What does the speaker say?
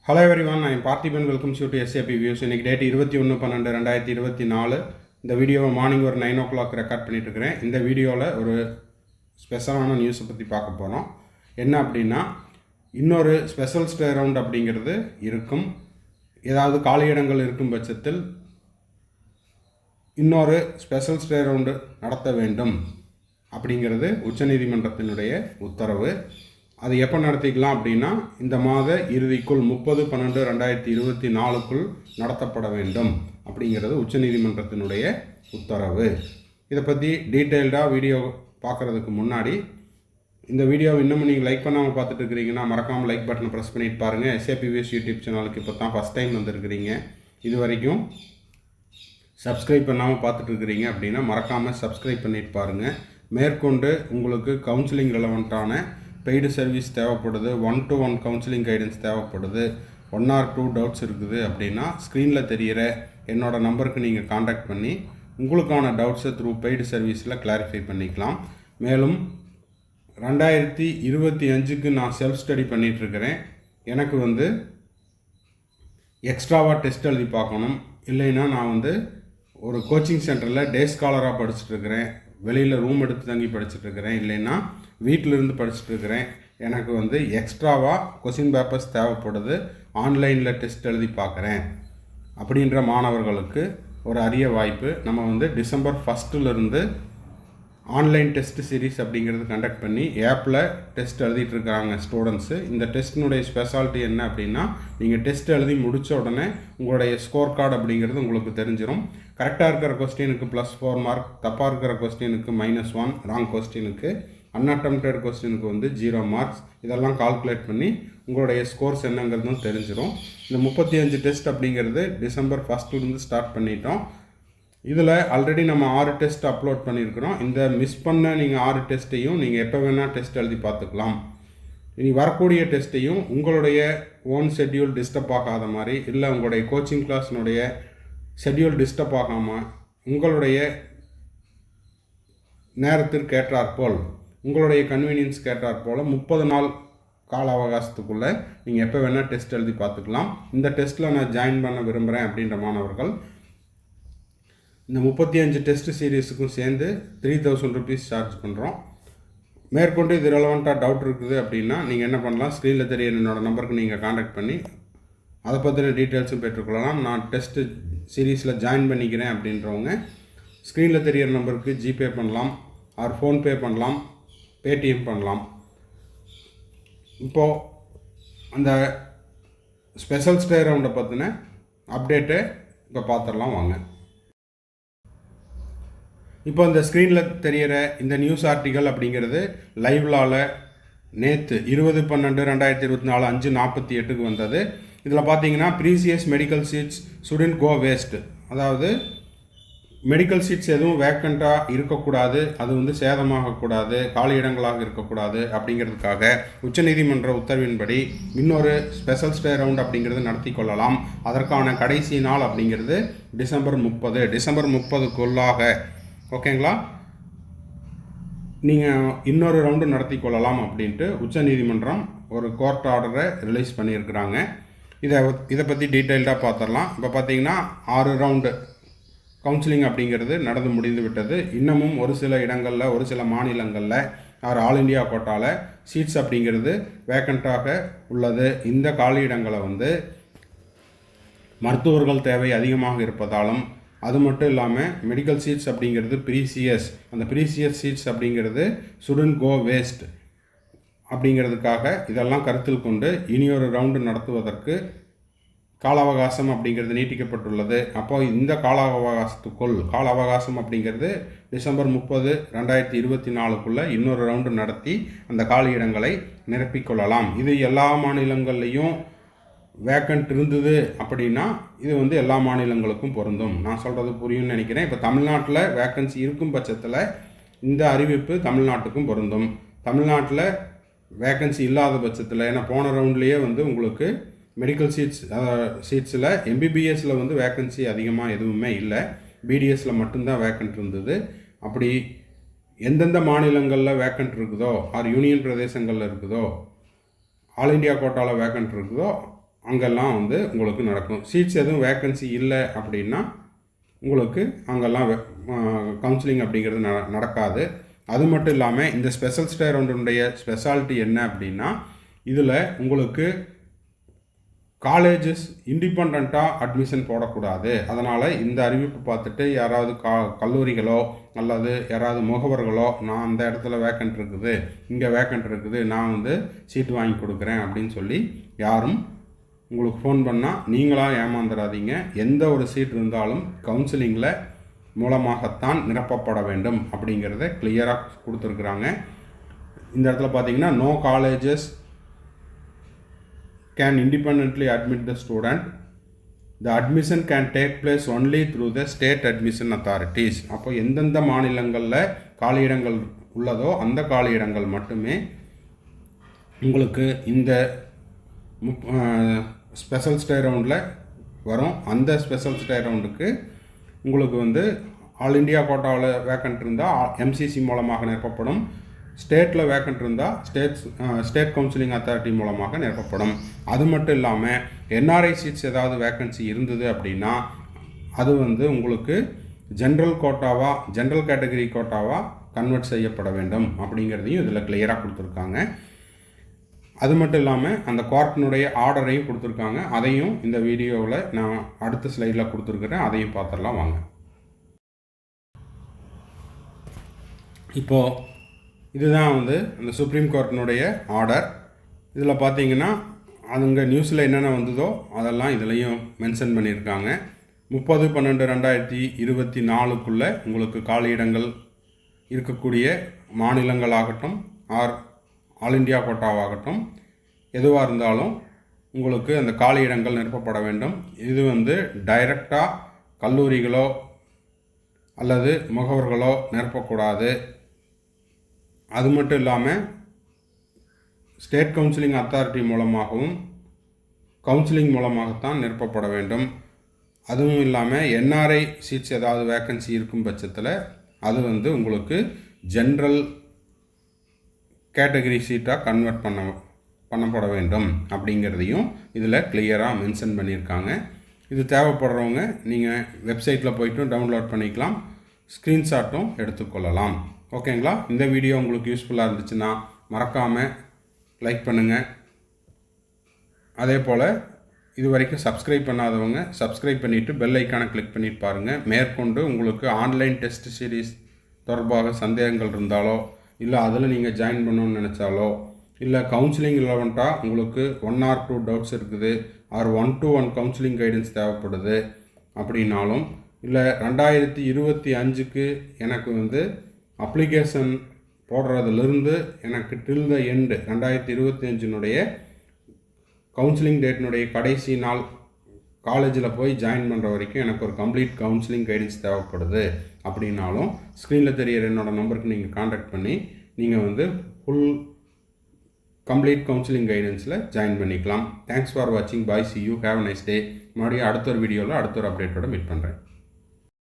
Hello everyone, நான் Parthiban. Welcome to SAP views. இன்றைக்கி date 21/12/2024. இந்த வீடியோவை மார்னிங் ஒரு 9 o'clock ரெக்கார்ட் பண்ணிட்டுருக்கிறேன். இந்த வீடியோவில் ஒரு ஸ்பெஷலான நியூஸை பற்றி பார்க்க போகிறோம். என்ன அப்படின்னா, இன்னொரு ஸ்பெஷல் ஸ்டே ரவுண்ட் அப்படிங்கிறது இருக்கும். ஏதாவது காலி இடங்கள் இருக்கும் பட்சத்தில் இன்னொரு ஸ்பெஷல் ஸ்டே ரவுண்டு நடத்த வேண்டும் அப்படிங்கிறது உச்சநீதிமன்றத்தினுடைய உத்தரவு. அது எப்போ நடத்திக்கலாம் அப்படின்னா, இந்த மாத இறுதிக்குள் 30/12/2024 நடத்தப்பட வேண்டும் அப்படிங்கிறது உச்சநீதிமன்றத்தினுடைய உத்தரவு. இதை பற்றி டீட்டெயில்டாக வீடியோ பார்க்குறதுக்கு முன்னாடி, இந்த வீடியோவை இன்னமும் நீங்கள் லைக் பண்ணாமல் பார்த்துட்டு இருக்கிறீங்கன்னா மறக்காமல் லைக் பட்டனை ப்ரெஸ் பண்ணிட்டு பாருங்கள். எஸ்ஏபி வியூஸ் யூடியூப் சேனலுக்கு இப்போ தான் ஃபஸ்ட் டைம் வந்துருக்கிறீங்க, இது வரைக்கும் சப்ஸ்கிரைப் பண்ணாமல் பார்த்துட்டு இருக்கிறீங்க அப்படின்னா மறக்காமல் சப்ஸ்கிரைப் பண்ணிட்டு பாருங்கள். மேற்கொண்டு உங்களுக்கு கவுன்சிலிங் ரெலவெண்ட்டான பெய்டு சர்வீஸ் தேவைப்படுது, 1-to-1 கவுன்சிலிங் கைடன்ஸ் தேவைப்படுது, 1 or 2 டவுட்ஸ் இருக்குது அப்படின்னா ஸ்க்ரீனில் தெரிகிற என்னோடய நம்பருக்கு நீங்கள் காண்டாக்ட் பண்ணி உங்களுக்கான டவுட்ஸை த்ரூ பெய்டு சர்வீஸில் கிளாரிஃபை பண்ணிக்கலாம். மேலும் 2025க்கு நான் செல்ஃப் ஸ்டடி பண்ணிகிட்ருக்கிறேன். எனக்கு எக்ஸ்ட்ராவாக டெஸ்ட் எழுதி பார்க்கணும், இல்லைன்னா நான் ஒரு கோச்சிங் சென்டரில் டே ஸ்காலராக படிச்சுட்ருக்கிறேன், வெளியில் ரூம் எடுத்து தங்கி படிச்சுட்ருக்கிறேன், இல்லைன்னா வீட்டிலிருந்து படிச்சுட்ருக்கிறேன். எனக்கு எக்ஸ்ட்ராவாக கொஷின் பேப்பர்ஸ் தேவைப்படுது, ஆன்லைனில் டெஸ்ட் எழுதி பார்க்குறேன் அப்படின்ற மாணவர்களுக்கு ஒரு அரிய வாய்ப்பு. நம்ம டிசம்பர் 1 ஆன்லைன் டெஸ்ட் சீரீஸ் அப்படிங்கிறது கண்டக்ட் பண்ணி ஆப்பில் டெஸ்ட் எழுதிட்டுருக்காங்க ஸ்டூடெண்ட்ஸு. இந்த டெஸ்ட்டினுடைய ஸ்பெஷாலிட்டி என்ன அப்படின்னா, நீங்கள் டெஸ்ட் எழுதி முடித்த உடனே உங்களுடைய ஸ்கோர் கார்டு அப்படிங்கிறது உங்களுக்கு தெரிஞ்சிடும். கரெக்டாக இருக்கிற கொஸ்டினுக்கு +4 மார்க், தப்பாக இருக்கிற கொஸ்டினுக்கு -1, ராங் கொஸ்டினுக்கு, அன்அட்டெம்ப்டட் கொஸ்டினுக்கு 0 மார்க்ஸ். இதெல்லாம் கால்குலேட் பண்ணி உங்களுடைய ஸ்கோர்ஸ் என்னங்கிறதும் தெரிஞ்சிடும். இந்த 35 டெஸ்ட் அப்படிங்கிறது டிசம்பர் 1 ஸ்டார்ட் பண்ணிட்டோம். இதில் ஆல்ரெடி நம்ம 6 டெஸ்ட் அப்லோட் பண்ணியிருக்கிறோம். இந்த மிஸ் பண்ண நீங்கள் 6 டெஸ்ட்டையும் நீங்கள் எப்போ வேணால் டெஸ்ட் எழுதி பார்த்துக்கலாம். இனி வரக்கூடிய டெஸ்ட்டையும் உங்களுடைய ஓன் ஷெட்யூல் டிஸ்டர்ப் ஆகாத மாதிரி, இல்லை உங்களுடைய கோச்சிங் கிளாஸினுடைய ஷெட்யூல் டிஸ்டர்ப் ஆகாமல் உங்களுடைய நேரத்திற்கு ஏற்றாற்போல், உங்களுடைய கன்வீனியன்ஸ் கேட்டாற்போல் 30 நாள் கால அவகாசத்துக்குள்ளே நீங்கள் எப்போ வேணால் டெஸ்ட் எழுதி பார்த்துக்கலாம். இந்த டெஸ்ட்டில் நான் ஜாயின் பண்ண விரும்புகிறேன் அப்படின்ற மாணவர்கள் இந்த 35 டெஸ்ட் சீரீஸுக்கும் சேர்ந்து 3000 rupees சார்ஜ் பண்ணுறோம். மேற்கொண்டு இது ரெலவெண்ட்டாக டவுட் இருக்குது அப்படின்னா நீங்கள் என்ன பண்ணலாம், ஸ்க்ரீனில் தெரிய என்னோடய நம்பருக்கு நீங்கள் காண்டாக்ட் பண்ணி அதை பற்றின டீட்டெயில்ஸும் பெற்றுக்கொள்ளலாம். நான் டெஸ்ட்டு சீரீஸில் ஜாயின் பண்ணிக்கிறேன் அப்படின்றவங்க ஸ்க்ரீனில் தெரியிற நம்பருக்கு ஜிபே பண்ணலாம், ஆர் ஃபோன்பே பண்ணலாம், பேடிஎம் பண்ணலாம். இப்போது அந்த ஸ்பெஷல் ஸ்டே ரவுண்டை பற்றின அப்டேட்டை இப்போ பார்த்துடலாம் வாங்க. இப்போ இந்த ஸ்க்ரீனில் தெரிகிற இந்த நியூஸ் ஆர்டிக்கல் அப்படிங்கிறது லைவ்லாவில் நேற்று 20/12/2024 5:48 வந்தது. இதில் பார்த்தீங்கன்னா, precious medical seats shouldn't go waste, அதாவது மெடிக்கல் சீட்ஸ் எதுவும் வேக்கண்ட்டாக இருக்கக்கூடாது, அது சேதமாகக்கூடாது, காலி இடங்களாக இருக்கக்கூடாது அப்படிங்கிறதுக்காக உச்சநீதிமன்ற உத்தரவின்படி இன்னொரு ஸ்பெஷல் ஸ்டே ரவுண்ட் அப்படிங்கிறது நடத்தி கொள்ளலாம். அதற்கான கடைசி நாள் அப்படிங்கிறது டிசம்பர் 30க்குள்ளாக, ஓகேங்களா, நீங்கள் இன்னொரு ரவுண்டு நடத்தி கொள்ளலாம் அப்படின்ட்டு உச்சநீதிமன்றம் ஒரு கோர்ட் ஆர்டரை ரிலீஸ் பண்ணியிருக்கிறாங்க. இதை பற்றி டீட்டெயில்டாக பார்த்துடலாம். இப்போ பார்த்தீங்கன்னா 6 ரவுண்டு கவுன்சிலிங் அப்படிங்கிறது நடந்து முடிந்து விட்டது. இன்னமும் ஒரு சில இடங்களில், ஒரு சில மாநிலங்களில் ஆல் இண்டியா கோட்டாவில் சீட்ஸ் அப்படிங்கிறது வேக்கண்ட்டாக உள்ளது. இந்த காலி இடங்களை மருத்துவர்கள் தேவை அதிகமாக இருப்பதாலும், அது மட்டும் இல்லாமல் மெடிக்கல் சீட்ஸ் அப்படிங்கிறது அந்த ப்ரீசியஸ் சீட்ஸ் அப்படிங்கிறது ஷுடன்ட் கோ வேஸ்ட் அப்படிங்கிறதுக்காக இதெல்லாம் கருத்தில் கொண்டு இனியொரு ரவுண்டு நடத்துவதற்கு கால அவகாசம் அப்படிங்கிறது நீட்டிக்கப்பட்டுள்ளது. அப்போ இந்த கால அவகாசம் அப்படிங்கிறது டிசம்பர் 30, 2024 இன்னொரு ரவுண்டு நடத்தி அந்த காலி இடங்களை நிரப்பிக்கொள்ளலாம். இது எல்லா மாநிலங்கள்லேயும் வேக்கண்ட் இருந்தது அப்படின்னா இது எல்லா மாநிலங்களுக்கும் பொருந்தும். நான் சொல்கிறது புரியும்னு நினைக்கிறேன். இப்போ தமிழ்நாட்டில் வேக்கன்சி இருக்கும் பட்சத்தில் இந்த அறிவிப்பு தமிழ்நாட்டுக்கும் பொருந்தும். தமிழ்நாட்டில் வேக்கன்சி இல்லாத பட்சத்தில், ஏன்னா போன ரவுண்ட்லேயே உங்களுக்கு மெடிக்கல் சீட்ஸில் எம்பிபிஎஸ்சில் வேக்கன்சி அதிகமாக எதுவுமே இல்லை, பிடிஎஸ்சில் மட்டும்தான் வேக்கண்ட் இருந்தது. அப்படி எந்தெந்த மாநிலங்களில் வேக்கண்ட் இருக்குதோ, ஆர் யூனியன் பிரதேசங்களில் இருக்குதோ, ஆல் இண்டியா கோட்டாவில் வேக்கண்ட் இருக்குதோ, அங்கெல்லாம் வந்து உங்களுக்கு நடக்கும். சீட்ஸ் எதுவும் வேக்கன்சி இல்லை அப்படின்னா உங்களுக்கு அங்கெல்லாம் கவுன்சிலிங் அப்படிங்கிறது நடக்காது. அது மட்டும் இல்லாமல் இந்த ஸ்பெஷல் ஸ்டே ரவுண்டுடைய ஸ்பெஷாலிட்டி என்ன அப்படின்னா, இதில் உங்களுக்கு காலேஜஸ் இண்டிபெண்ட்டாக அட்மிஷன் போடக்கூடாது. அதனால் இந்த அறிவிப்பு பார்த்துட்டு யாராவது கல்லூரிகளோ அல்லது யாராவது முகவர்களோ நான் அந்த இடத்துல வேக்கண்ட் இருக்குது, இங்கே வேக்கண்ட் இருக்குது, நான் வந்து சீட்டு வாங்கி கொடுக்குறேன் அப்படின்னு சொல்லி யாரும் உங்களுக்கு ஃபோன் பண்ணால் நீங்களாக ஏமாந்துடாதீங்க. எந்த ஒரு சீட் இருந்தாலும் கவுன்சிலிங்கில் மூலமாகத்தான் நிரப்பப்பட வேண்டும் அப்படிங்கிறத கிளியராக கொடுத்துருக்குறாங்க. இந்த இடத்துல பார்த்தீங்கன்னா no colleges can independently admit the student. The admission can take place only through the state admission authorities. அப்போ எந்தெந்த மாநிலங்களில் காலியிடங்கள் உள்ளதோ அந்த காலியிடங்கள் மட்டுமே உங்களுக்கு இந்த ஸ்பெஷல் ஸ்டே ரவுண்டில் வரும். அந்த ஸ்பெஷல் ஸ்டே ரவுண்டுக்கு உங்களுக்கு வந்து ஆல் இண்டியா கோட்டாவில் வேக்கண்ட் இருந்தால் எம்சிசி மூலமாக நிரப்பப்படும். ஸ்டேட்டில் வேக்கண்ட் இருந்தால் ஸ்டேட் கவுன்சிலிங் அத்தாரிட்டி மூலமாக நிரப்பப்படும். அது மட்டும் இல்லாமல் என்ஆர்ஐ சீட்ஸ் ஏதாவது வேக்கன்சி இருந்தது அப்படின்னா அது வந்து உங்களுக்கு ஜென்ரல் கேட்டகரி கோட்டாவாக கன்வெர்ட் செய்யப்பட வேண்டும் அப்படிங்கிறதையும் இதில் கிளியராக கொடுத்துருக்காங்க. அது மட்டும் இல்லாமல் அந்த கோர்ட்டினுடைய ஆர்டரையும் கொடுத்துருக்காங்க. அதையும் இந்த வீடியோவில் நான் அடுத்த ஸ்லைடில் கொடுத்துருக்குறேன். அதையும் பார்த்துடலாம் வாங்க. இப்போது இதுதான் வந்து அந்த சுப்ரீம் கோர்ட்டினுடைய ஆர்டர். இதில் பார்த்தீங்கன்னா அதுங்க நியூஸில் என்னென்ன வந்ததோ அதெல்லாம் இதுலேயும் மென்ஷன் பண்ணியிருக்காங்க. 30/12/2024 உங்களுக்கு காலியிடங்கள் இருக்கக்கூடிய மாநிலங்களாகட்டும் ஆல் இண்டியா கோட்டாவாகட்டும் எதுவாக இருந்தாலும் உங்களுக்கு அந்த காலியிடங்கள் நிரப்பப்பட வேண்டும். இது வந்து டைரெக்டாக கல்லூரிகளோ அல்லது முகவர்களோ நிரப்பக்கூடாது. அது மட்டும் இல்லாமல் ஸ்டேட் கவுன்சிலிங் அத்தாரிட்டி மூலமாகவும் கவுன்சிலிங் மூலமாகத்தான் நிரப்பப்பட வேண்டும். அதுவும் இல்லாமல் என்ஆர்ஐ சீட்ஸ் ஏதாவது வேக்கன்சி இருக்கும் பட்சத்தில் அது வந்து உங்களுக்கு ஜென்ரல் கேட்டகரி சீட்டாக கன்வெர்ட் பண்ணப்பட வேண்டும் அப்படிங்கிறதையும் இதில் கிளியராக மென்ஷன் பண்ணியிருக்காங்க. இது தேவைப்படுறவங்க நீங்கள் வெப்சைட்டில் போய்ட்டும் டவுன்லோட் பண்ணிக்கலாம், ஸ்க்ரீன்ஷாட்டும் எடுத்துக்கொள்ளலாம். ஓகேங்களா? இந்த வீடியோ உங்களுக்கு யூஸ்ஃபுல்லாக இருந்துச்சுன்னா மறக்காமல் லைக் பண்ணுங்கள். அதே போல் இது வரைக்கும் சப்ஸ்கிரைப் பண்ணாதவங்க சப்ஸ்கிரைப் பண்ணிவிட்டு பெல் ஐக்கானை கிளிக் பண்ணிட்டு பாருங்கள். மேற்கொண்டு உங்களுக்கு ஆன்லைன் டெஸ்ட் சீரீஸ் தொடர்பாக சந்தேகங்கள் இருந்தாலோ இல்லை அதில் நீங்கள் ஜாயின் பண்ணணும்னு நினச்சாலோ இல்லை கவுன்சிலிங் ரிலவெண்ட்டாக உங்களுக்கு 1 or 2 டவுட்ஸ் இருக்குது ஆர் 1-to-1 கவுன்சிலிங் கைடன்ஸ் தேவைப்படுது அப்படின்னாலும் இல்லை 2025க்கு எனக்கு வந்து அப்ளிகேஷன் போடுறதுலேருந்து எனக்கு டில் த எண்டு 2025 கவுன்சிலிங் டேட்னுடைய கடைசி நாள் காலேஜில் போய் ஜாயின் பண்ணுற வரைக்கும் எனக்கு ஒரு கம்ப்ளீட் கவுன்சிலிங் கைடன்ஸ் தேவைப்படுது அப்படின்னாலும் ஸ்க்ரீனில் தெரியிற என்னோடய நம்பருக்கு நீங்கள் காண்டாக்ட் பண்ணி நீங்கள் வந்து ஃபுல் கம்ப்ளீட் கவுன்சிலிங் கைடன்ஸில் ஜாயின் பண்ணிக்கலாம். தேங்க்ஸ் ஃபார் வாட்சிங். Bye, see you, have a nice day. மறுபடியும் அடுத்த ஒரு வீடியோவில் அடுத்த ஒரு அப்டேட்டோட மீட் பண்ணுறேன்.